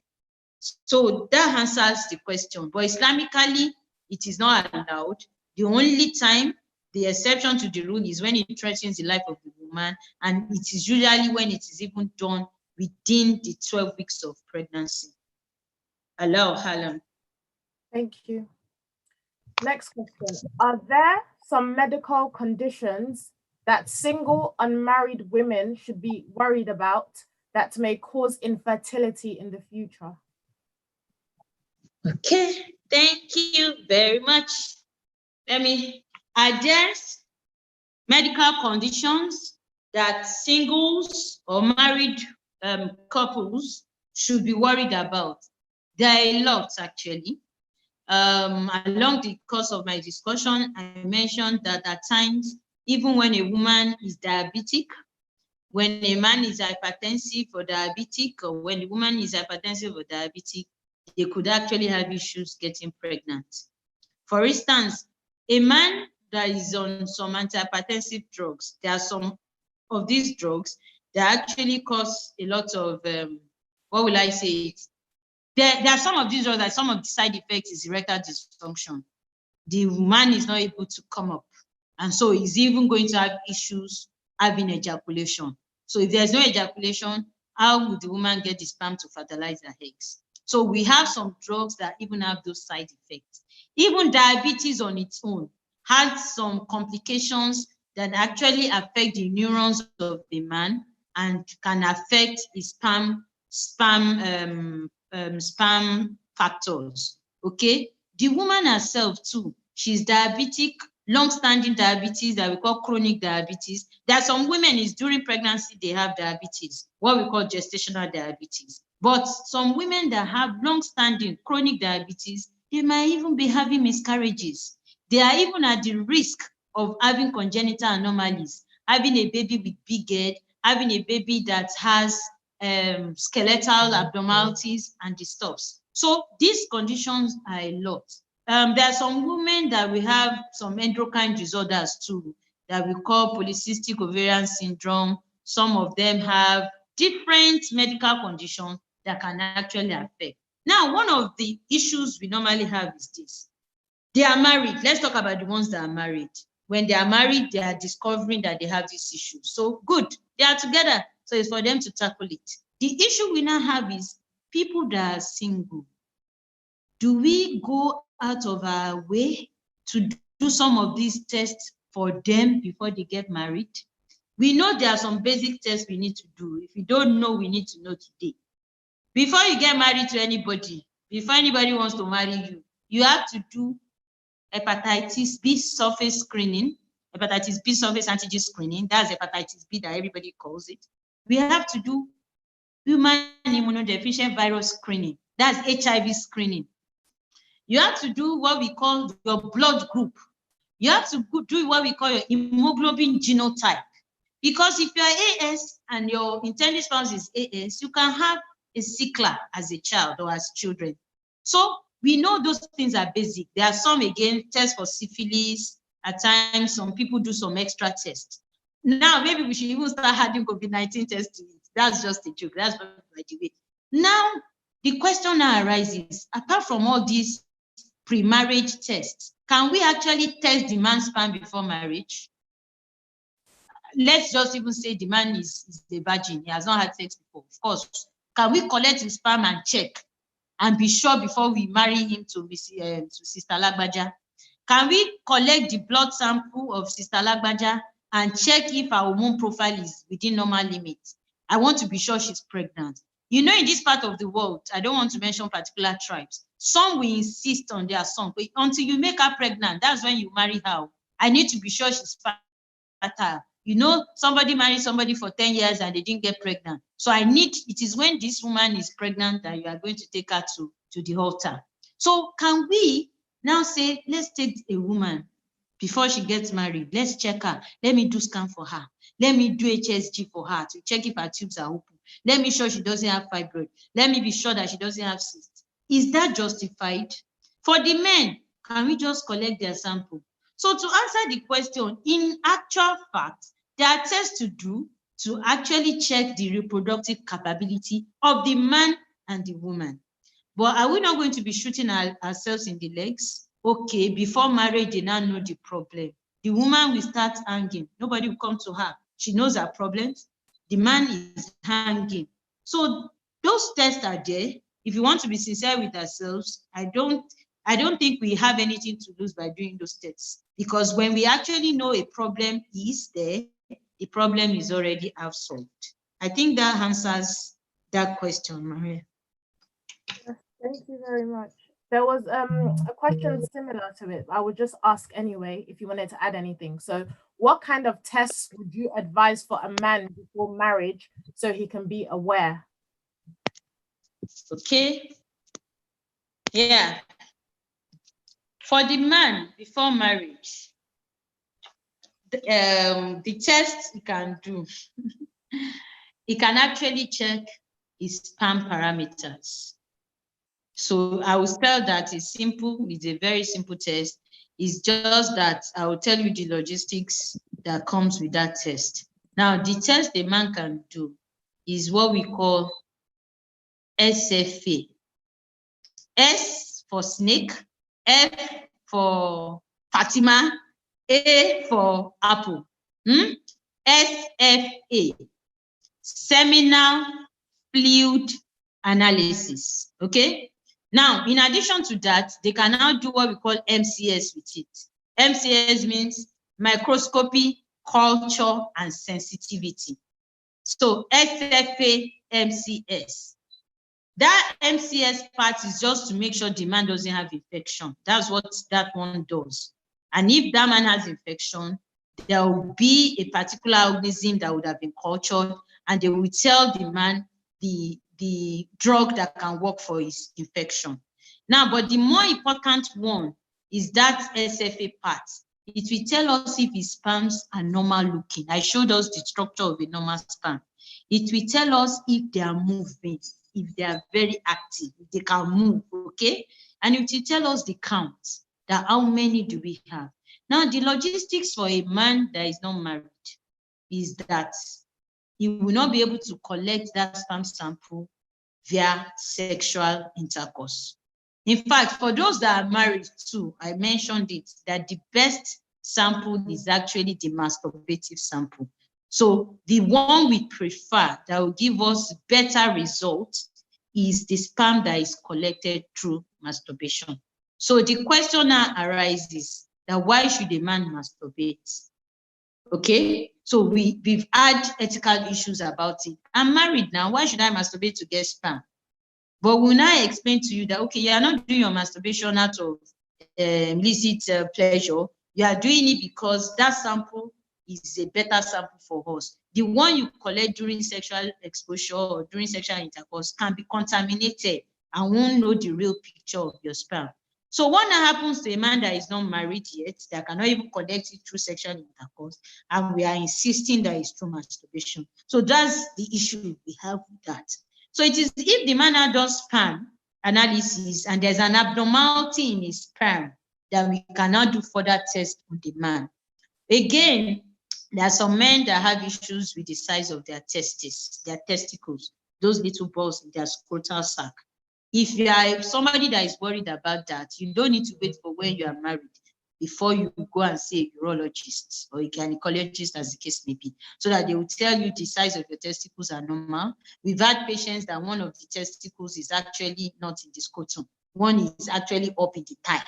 So that answers the question. But Islamically, it is not allowed. The only time, the exception to the rule is when it threatens the life of the woman, and it is usually when it is even done within the 12 weeks of pregnancy. Allahu Alam. Thank you. Next question. Are there some medical conditions that single unmarried women should be worried about that may cause infertility in the future? Okay, thank you very much. Are there medical conditions that singles or married couples should be worried about? There are a lot, actually. Along the course of my discussion, I mentioned that at times, even when a woman is diabetic, when a man is hypertensive or diabetic, or when the woman is hypertensive or diabetic, they could actually have issues getting pregnant. For instance, a man that is on some antihypertensive drugs, there are some of these drugs that actually cause a lot of, what will I say? There are some of these drugs that some of the side effects is erectile dysfunction. The man is not able to come up. And so he's even going to have issues having ejaculation. So if there's no ejaculation, how would the woman get the sperm to fertilize her eggs? So we have some drugs that even have those side effects. Even diabetes on its own has some complications that actually affect the neurons of the man and can affect his sperm factors. Okay, the woman herself too, she's diabetic, long-standing diabetes that we call chronic diabetes. There are some women is during pregnancy they have diabetes, what we call gestational diabetes. But some women that have long-standing chronic diabetes, they might even be having miscarriages. They are even at the risk of having congenital anomalies, having a baby with big head, having a baby that has skeletal abnormalities and disturbs. So these conditions are a lot. There are some women that we have some endocrine disorders too, that we call polycystic ovarian syndrome. Some of them have different medical conditions that can actually affect. Now, one of the issues we normally have is this. They are married. Let's talk about the ones that are married. When they are married, they are discovering that they have this issue. So good, they are together. So it's for them to tackle it. The issue we now have is people that are single. Do we go out of our way to do some of these tests for them before they get married? We know there are some basic tests we need to do. If you don't know, we need to know today. Before you get married to anybody, before anybody wants to marry you, you have to do hepatitis B surface screening, hepatitis B surface antigen screening. That's hepatitis B that everybody calls it. We have to do human immunodeficient virus screening. That's HIV screening. You have to do what we call your blood group. You have to do what we call your hemoglobin genotype. Because if you're AS and your intended spouse is AS, you can have a sickler as a child or as children. So we know those things are basic. There are some, again, tests for syphilis. At times, some people do some extra tests. Now, maybe we should even start adding COVID-19 tests to it. That's just a joke. That's not by the way. Now, the question now arises, apart from all these pre-marriage tests, can we actually test the man's sperm before marriage? Let's just even say the man is a virgin. He has not had sex before. Of course, can we collect his sperm and check and be sure before we marry him to Sister Lagbaja? Can we collect the blood sample of Sister Lagbaja and check if her hormone profile is within normal limits? I want to be sure she's pregnant. You know, in this part of the world, I don't want to mention particular tribes, some will insist on their son. But until you make her pregnant, that's when you marry her. I need to be sure she's fertile. You know, somebody married somebody for 10 years and they didn't get pregnant. So it is when this woman is pregnant that you are going to take her to the altar. So can we now say, let's take a woman before she gets married, let's check her. Let me do scan for her. Let me do HSG for her to check if her tubes are open. Let me sure she doesn't have fibroid. Let me be sure that she doesn't have cysts. Is that justified? For the men, can we just collect their sample? So to answer the question, in actual fact, there are tests to do to actually check the reproductive capability of the man and the woman. But are we not going to be shooting ourselves in the legs? Okay, before marriage, they now know the problem. The woman will start hanging. Nobody will come to her. She knows her problems. The man is hanging. So those tests are there. If you want to be sincere with ourselves, I don't think we have anything to lose by doing those tests. Because when we actually know a problem is there, the problem is already half solved. I think that answers that question, Maria. Yes, thank you very much. There was a question similar to it. I would just ask anyway, if you wanted to add anything. So what kind of tests would you advise for a man before marriage so he can be aware? Okay. Yeah. For the man before marriage, the test you can do. It can actually check its sperm parameters. So I will spell that it's simple. It's a very simple test. It's just that I will tell you the logistics that comes with that test. Now, the test a man can do is what we call SFA. S for snake, F for Fatima, A for apple. SFA, seminal fluid analysis. Okay. Now, in addition to that, they can now do what we call MCS with it. MCS means microscopy, culture, and sensitivity. So SFA, MCS. That MCS part is just to make sure the man doesn't have infection. That's what that one does. And if that man has infection, there will be a particular organism that would have been cultured, and they will tell the man the drug that can work for his infection. Now, but the more important one is that SFA part. It will tell us if his sperms are normal looking. I showed us the structure of a normal sperm. It will tell us if they are moving, if they are very active, if they can move, okay? And it will tell us the count, that how many do we have. Now, the logistics for a man that is not married is that he will not be able to collect that sperm sample via sexual intercourse. In fact, for those that are married too, I mentioned it, that the best sample is actually the masturbative sample. So the one we prefer that will give us better results is the sperm that is collected through masturbation. So the question now arises that why should a man masturbate? Okay, so we've had ethical issues about it. I'm married now, why should I masturbate to get sperm? But we'll now explain to you that, okay, you are not doing your masturbation out of illicit pleasure. You are doing it because that sample is a better sample for us. The one you collect during sexual exposure or during sexual intercourse can be contaminated and won't know the real picture of your sperm. So what now happens to a man that is not married yet, that cannot even collect it through sexual intercourse, and we are insisting that it's through masturbation? So that's the issue we have with that. So it is if the man does sperm analysis and there's an abnormality in his sperm, that we cannot do further tests on the man. Again, there are some men that have issues with the size of their testes, their testicles, those little balls in their scrotal sac. If you are somebody that is worried about that, you don't need to wait for when you are married before you go and see a urologist or a gynecologist, as the case may be, so that they will tell you the size of your testicles are normal. We've had patients that one of the testicles is actually not in the scrotum. One is actually up in the thigh,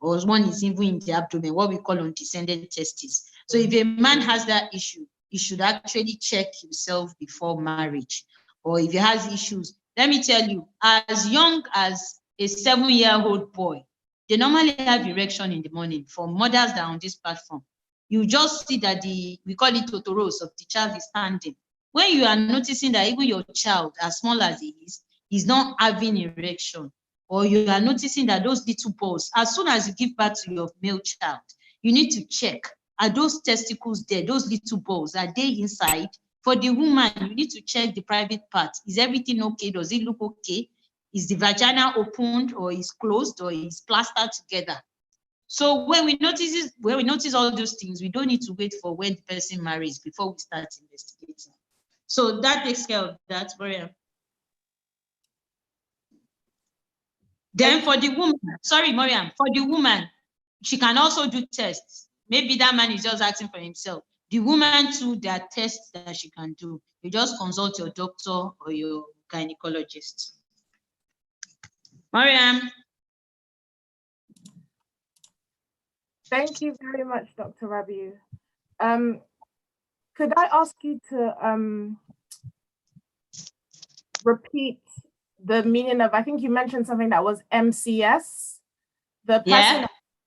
or one is even in the abdomen, what we call undescended testes. So if a man has that issue, he should actually check himself before marriage. Or if he has issues, let me tell you, as young as a 7-year-old boy, they normally have erection in the morning. For mothers that are on this platform, you just see that we call it totoros of the child is standing. When you are noticing that even your child, as small as he is not having erection, or you are noticing that those little balls, as soon as you give birth to your male child, you need to check, are those testicles there, those little balls, are they inside? For the woman, you need to check the private part. Is everything okay? Does it look okay? Is the vagina opened or is closed or is plastered together? So when we notice all those things, we don't need to wait for when the person marries before we start investigating. So that takes care of that, Maria. Then for the woman, sorry, Mariam, for the woman, she can also do tests. Maybe that man is just asking for himself. The woman too, there are tests that she can do. You just consult your doctor or your gynecologist. Mariam. Thank you very much, Dr. Rabiu. Could I ask you to repeat the meaning of, I think you mentioned something that was MCS. The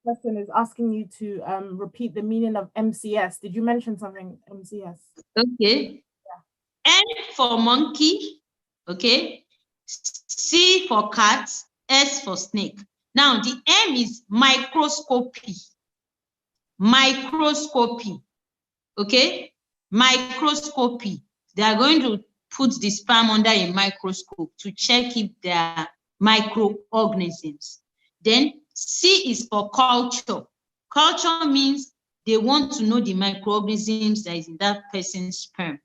person is asking you to repeat the meaning of MCS. Did you mention something, MCS? Okay. Yeah. N for monkey, okay. C for cat, S for snake. Now the M is microscopy. Microscopy, okay? Microscopy. they are going to put the sperm under a microscope to check if there are microorganisms. Then C is for culture. Culture means they want to know the microorganisms that is in that person's sperm.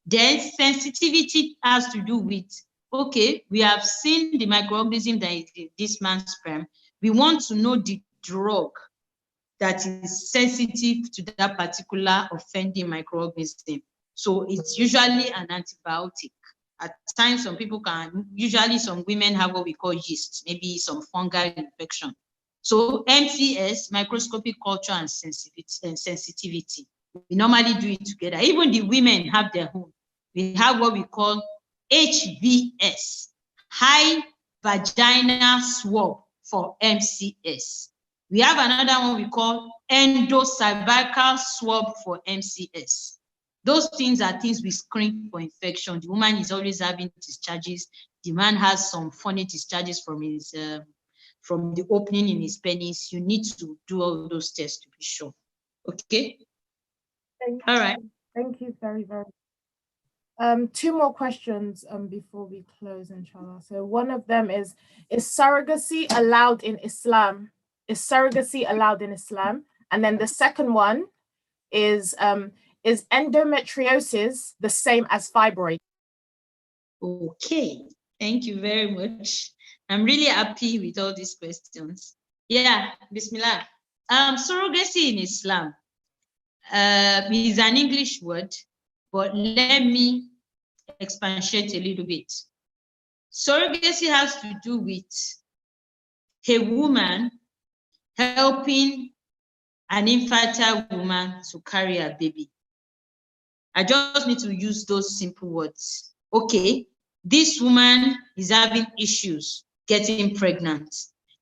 Then sensitivity has to do with, okay, we have seen the microorganism that is in this man's sperm. We want to know the drug that is sensitive to that particular offending microorganism. So it's usually an antibiotic. At times, some people can, usually some women have what we call yeast, maybe some fungal infection. So MCS, microscopic culture and sensitivity. We normally do it together. Even the women have their own. We have what we call HVS, high vaginal swab for MCS. We have another one we call endocervical swab for MCS. Those things are things we screen for infection. The woman is always having discharges. The man has some funny discharges from his from the opening in his penis. You need to do all those tests to be sure. Okay. All right. Thank you very, very. Two more questions before we close, inshallah. So one of them is surrogacy allowed in Islam? Is surrogacy allowed in Islam? And then the second one is endometriosis the same as fibroids? Okay, thank you very much. I'm really happy with all these questions. Yeah, Bismillah. Surrogacy in Islam is an English word, but let me expatiate a little bit. Surrogacy has to do with a woman helping an infertile woman to carry a baby. I just need to use those simple words. Okay, this woman is having issues getting pregnant.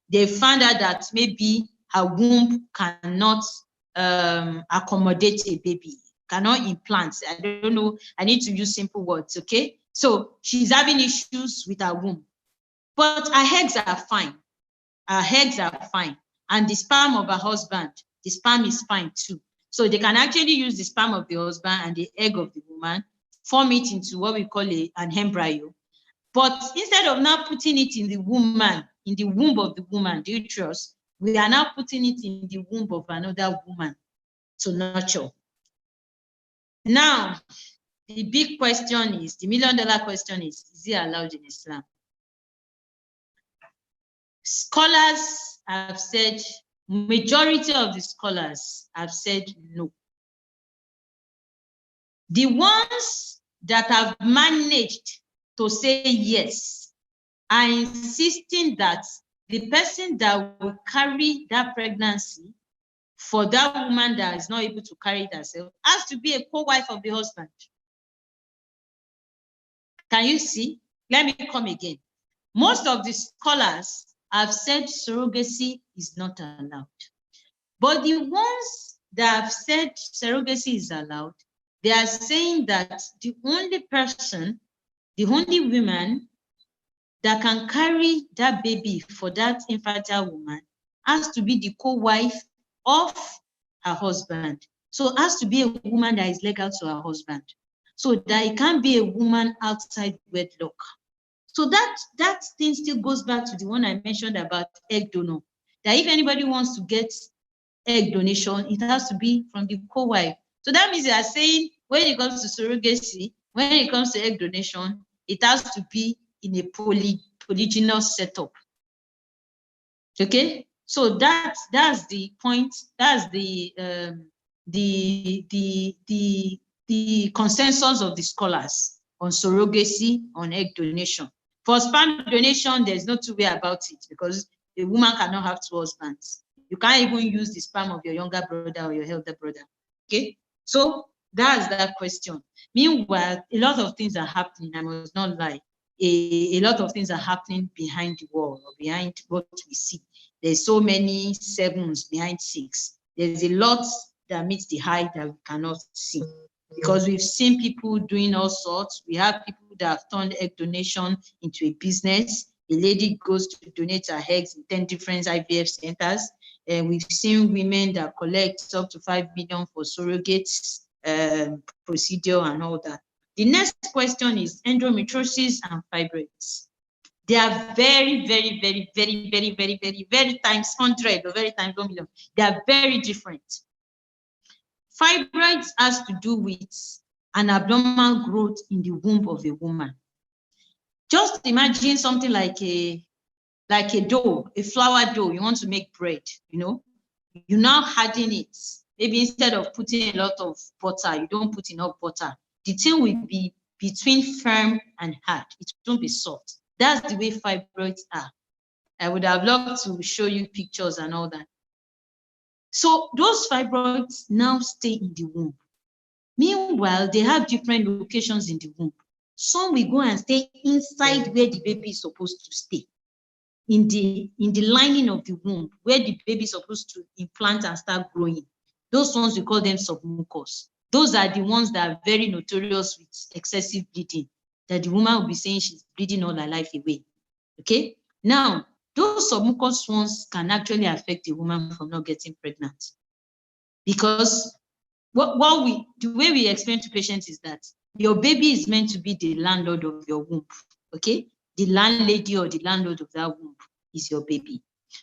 They found out that maybe her womb cannot accommodate a baby, cannot implant. I don't know, I need to use simple words, okay? So she's having issues with her womb, but her eggs are fine. Her eggs are fine. And the sperm of her husband, the sperm is fine too. So they can actually use the sperm of the husband and the egg of the woman, form it into what we call an embryo. But instead of now putting it in the woman, in the womb of the woman, the uterus, we are now putting it in the womb of another woman to nurture. Now, the big question is, the million-dollar question is it allowed in Islam? Scholars have said, majority of the scholars have said no. The ones that have managed to say yes are insisting that the person that will carry that pregnancy for that woman that is not able to carry it herself has to be a co-wife of the husband. Can you see? Let me come again. Most of the scholars have said surrogacy is not allowed. But the ones that have said surrogacy is allowed, they are saying that the only person, the only woman that can carry that baby for that infertile woman has to be the co-wife of her husband. So it has to be a woman that is legal to her husband. So that it can't be a woman outside wedlock. So that thing still goes back to the one I mentioned about egg donor. That if anybody wants to get egg donation, it has to be from the co-wife. So that means they are saying when it comes to surrogacy, when it comes to egg donation, it has to be in a polygynous setup. Okay, so that's the point. That's the consensus of the scholars on surrogacy, on egg donation. For sperm donation, there's no two way about it because a woman cannot have two husbands. You can't even use the sperm of your younger brother or your elder brother. Okay, so that's that question. Meanwhile, a lot of things are happening. I must not lie. A lot of things are happening behind the wall or behind what we see. There's so many sevens behind six. There's a lot that meets the eye that we cannot see. Because we've seen people doing all sorts. We have people that have turned egg donation into a business. A lady goes to donate her eggs in 10 different IVF centers. And we've seen women that collect up to 5 million for surrogates procedure and all that. The next question is endometriosis and fibroids. They are very, very, very, very, very, very, very, very times 100 or very times 1 million. They are very different. Fibroids has to do with an abnormal growth in the womb of a woman. Just imagine something like a dough, a flour dough. You want to make bread, you know, you now harden it. Maybe instead of putting a lot of butter, you don't put enough butter. The thing will be between firm and hard. It won't be soft. That's the way fibroids are. I would have loved to show you pictures and all that. So those fibroids now stay in the womb. Meanwhile, they have different locations in the womb. Some will go and stay inside where the baby is supposed to stay, in the lining of the womb, where the baby is supposed to implant and start growing. Those ones, we call them submucous. Those are the ones that are very notorious with excessive bleeding, that the woman will be saying she's bleeding all her life away. Okay? Now, those submucous ones can actually affect a woman from not getting pregnant. Because the way we explain to patients is that your baby is meant to be the landlord of your womb. Okay? The landlady or the landlord of that womb is your baby.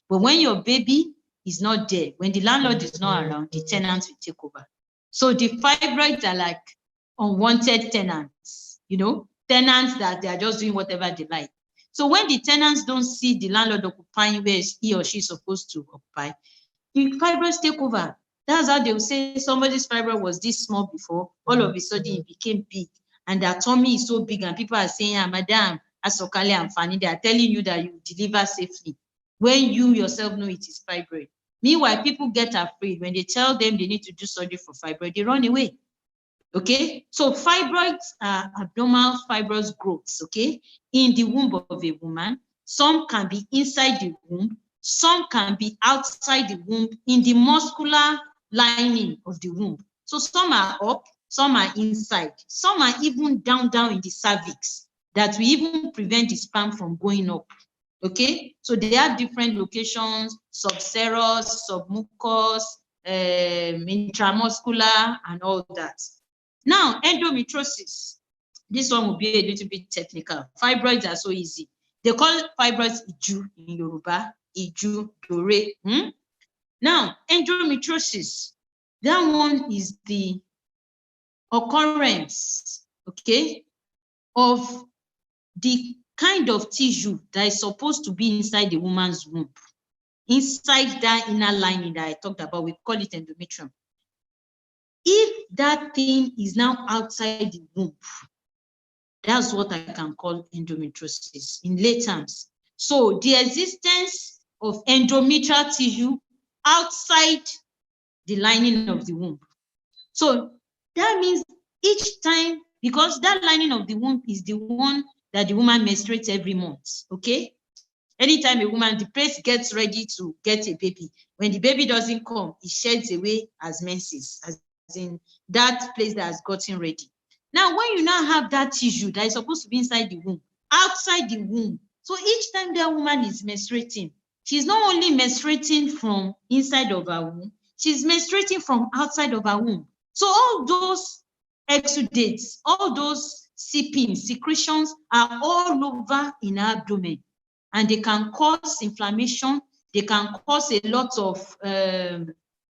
But when your baby is not there, when the landlord is not around, the tenants will take over. So the fibroids are like unwanted tenants, you know, tenants that they are just doing whatever they like. So when the tenants don't see the landlord occupying where he or she is supposed to occupy, the fibroids take over. That's how they will say somebody's fibroid was this small before, all of a sudden it became big, and their tummy is so big, and people are saying, Madam, Asokale and Fanny, they are telling you that you deliver safely, when you yourself know it is fibroid. Meanwhile, people get afraid when they tell them they need to do surgery for fibroid, they run away. Okay, so fibroids are abnormal fibrous growths, okay, in the womb of a woman. Some can be inside the womb, some can be outside the womb in the muscular lining of the womb. So some are up, some are inside, some are even down in the cervix, that will even prevent the sperm from going up. Okay, so they have different locations: subserous, submucous, intramuscular, and all that. Now, endometriosis. This one will be a little bit technical. Fibroids are so easy. They call fibroids Iju in Yoruba, Iju, Dore. Now, endometriosis, that one is the occurrence, okay, of the kind of tissue that is supposed to be inside the woman's womb, inside that inner lining that I talked about. We call it endometrium. If that thing is now outside the womb, that's what I can call endometriosis in lay terms. So the existence of endometrial tissue outside the lining of the womb. So that means each time, because that lining of the womb is the one that the woman menstruates every month, okay? Anytime a woman, the place gets ready to get a baby, when the baby doesn't come, it sheds away as menses, as in that place that has gotten ready. Now, when you now have that tissue that is supposed to be inside the womb, outside the womb, so each time that woman is menstruating, she's not only menstruating from inside of her womb, she's menstruating from outside of her womb. So all those exudates, all those seeping, secretions are all over in her abdomen, and they can cause inflammation, they can cause a lot of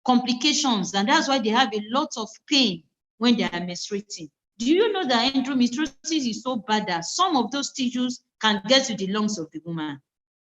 complications, and that's why they have a lot of pain when they are menstruating. Do you know that endometriosis is so bad that some of those tissues can get to the lungs of the woman?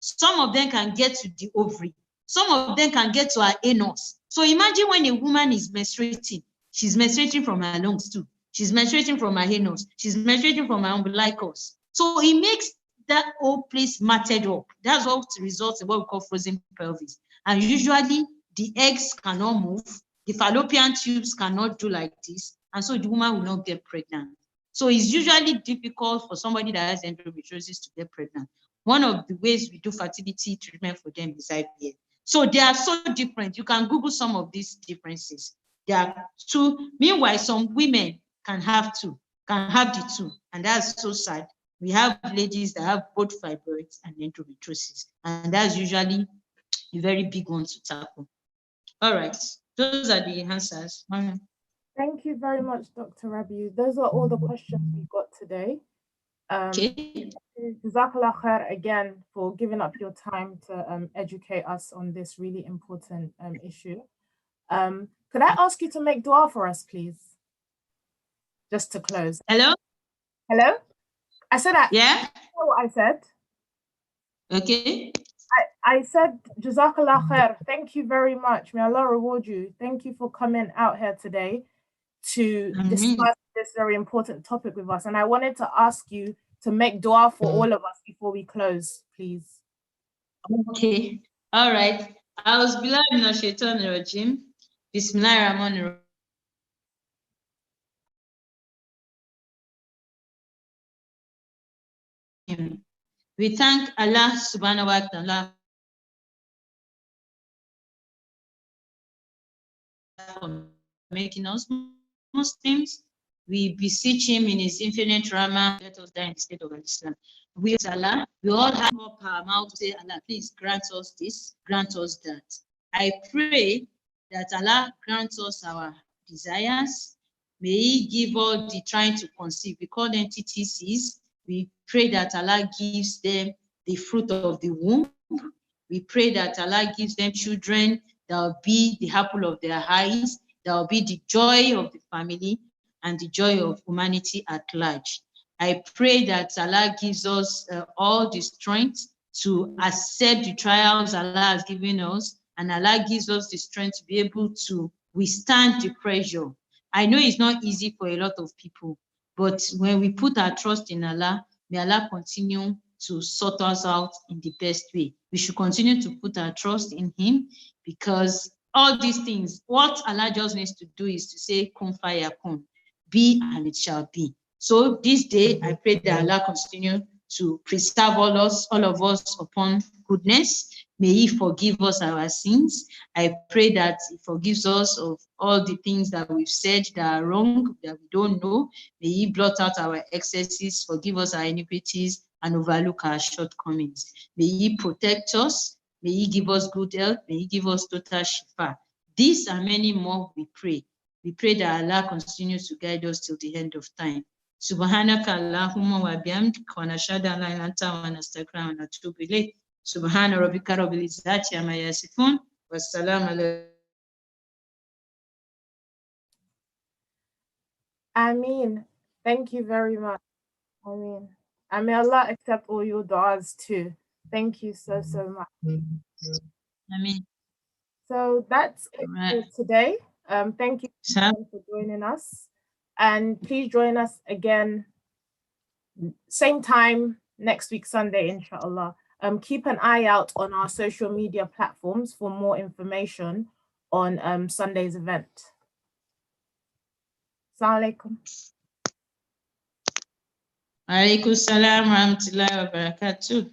Some of them can get to the ovary. Some of them can get to her anus. So imagine when a woman is menstruating, she's menstruating from her lungs too. She's menstruating from her anus. She's menstruating from her umbilicus. So it makes that whole place matted up. That's what results in what we call frozen pelvis. And usually the eggs cannot move, the fallopian tubes cannot do like this, and so the woman will not get pregnant. So it's usually difficult for somebody that has endometriosis to get pregnant. One of the ways we do fertility treatment for them is IVF. So they are so different. You can Google some of these differences. There are two. Meanwhile, some women can have the two, and that's so sad. We have ladies that have both fibroids and endometriosis, and that's usually a very big one to tackle. All right, those are the answers. Thank you very much, Dr. Rabiu. Those are all the questions we got today. Okay. Jazakallah khair again for giving up your time to educate us on this really important issue. Could I ask you to make dua for us, please? Just to close. Hello? Hello? I said that. Yeah? You know what I said? Okay. I said, Jazakallah khair. Thank you very much. May Allah reward you. Thank you for coming out here today to discuss this very important topic with us. And I wanted to ask you to make dua for all of us before we close, please. Okay. All right. Auzubillahi minash shaitanir rajim. Bismillahir rahmanir rahim. We thank Allah subhanahu wa ta'ala for making us Muslims. We beseech him in his infinite rahmah, let us die in the state of Islam. We Allah, we all have up our mouth to say, Allah, please grant us this, grant us that. I pray that Allah grants us our desires. May He give all the trying to conceive. We call them TTCs. We pray that Allah gives them the fruit of the womb. We pray that Allah gives them children that will be the apple of their eyes, that will be the joy of the family and the joy of humanity at large. I pray that Allah gives us all the strength to accept the trials Allah has given us, and Allah gives us the strength to be able to withstand the pressure. I know it's not easy for a lot of people, but when we put our trust in Allah, may Allah continue to sort us out in the best way. We should continue to put our trust in Him, because all these things, what Allah just needs to do is to say, kun fayakun, be and it shall be. So this day, I pray that Allah continue to preserve all of us upon goodness. May He forgive us our sins. I pray that He forgives us of all the things that we've said that are wrong, that we don't know. May He blot out our excesses, forgive us our iniquities, and overlook our shortcomings. May He protect us. May He give us good health. May He give us total shifa. These and many more we pray. We pray that Allah continues to guide us till the end of time. Subhanaka Allahumma wa bihamdika wa nashhadu an la ilaha illa anta wa nastaghfiruka wa natubu ilayk. Subhana rabbika rabbil izzati amma yasifun. Wassalamu alaykum. Ameen. Thank you very much. Ameen. And may Allah accept all your du'as too. Thank you so much. Ameen. So that's it for today. Thank you for joining us. And please join us again, same time next week, Sunday, inshallah. Keep an eye out on our social media platforms for more information on Sunday's event. Assalamu alaikum. Alaikum salam wa rahmatullahi wa barakatuh.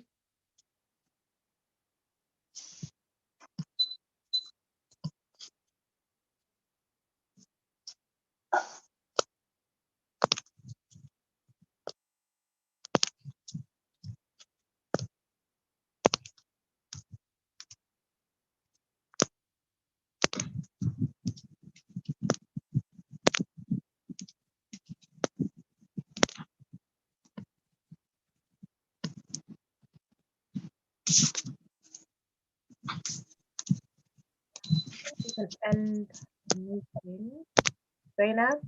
You can end meeting. Zainab.